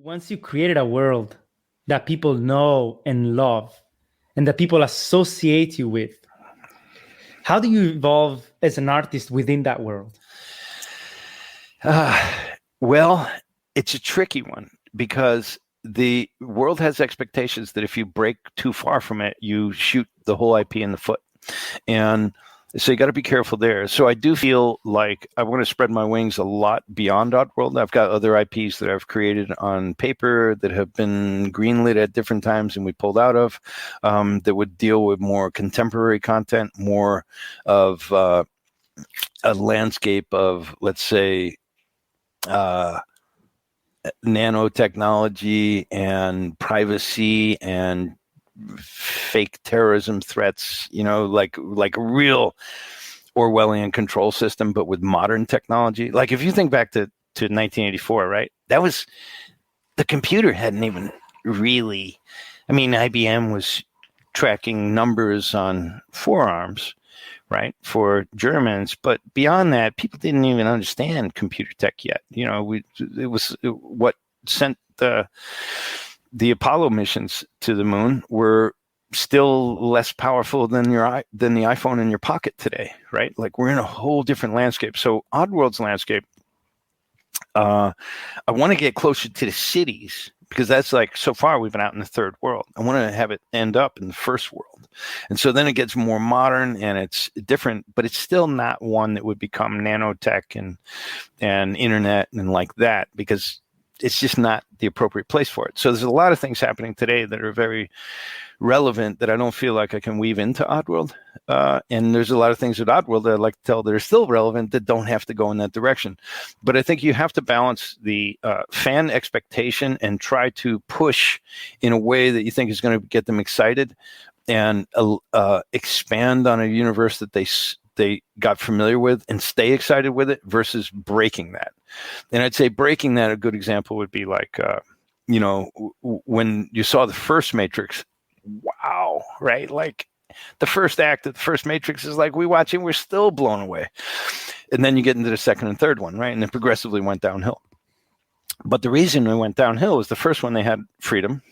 Once you created a world that people know and love and that people associate you with, how do you evolve as an artist within that world? Well, it's a tricky one because the world has expectations that if you break too far from it, you shoot the whole IP in the foot. And so you got to be careful there. So I do feel like I want to spread my wings a lot beyond Oddworld. I've got other IPs that I've created on paper that have been greenlit at different times and we pulled out of, that would deal with more contemporary content, more of a landscape of, let's say, nanotechnology and privacy and fake terrorism threats, like a real Orwellian control system, but with modern technology. Like if you think back to 1984, right? That was, the computer hadn't even really, IBM was tracking numbers on forearms, right, for Germans, but beyond that, people didn't even understand computer tech yet. It was what sent the Apollo missions to the moon were still less powerful than the iPhone in your pocket today, right? Like we're in a whole different landscape. So Oddworld's landscape, I want to get closer to the cities because that's like, so far we've been out in the third world. I want to have it end up in the first world. And so then it gets more modern and it's different, but it's still not one that would become nanotech and internet and like that, because it's just not the appropriate place for it. So there's a lot of things happening today that are very relevant that I don't feel like I can weave into Oddworld. And there's a lot of things at Oddworld that I'd like to tell that are still relevant that don't have to go in that direction. But I think you have to balance the fan expectation and try to push in a way that you think is going to get them excited and expand on a universe that they got familiar with and stay excited with it versus breaking that. And I'd say breaking that, a good example would be like, when you saw the first Matrix, wow, right? Like the first act of the first Matrix is like, we watch it, we're still blown away. And then you get into the second and third one, right? And it progressively went downhill. But the reason it went downhill is the first one, they had freedom.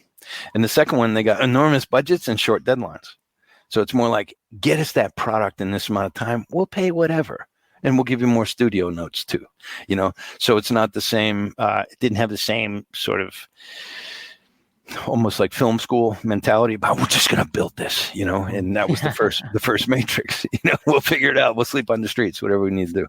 And the second one, they got enormous budgets and short deadlines. So it's more like, get us that product in this amount of time. We'll pay whatever. And we'll give you more studio notes too, So it's not the same, it didn't have the same sort of almost like film school mentality about, we're just going to build this, and that was the first Matrix, we'll figure it out. We'll sleep on the streets, whatever we need to do.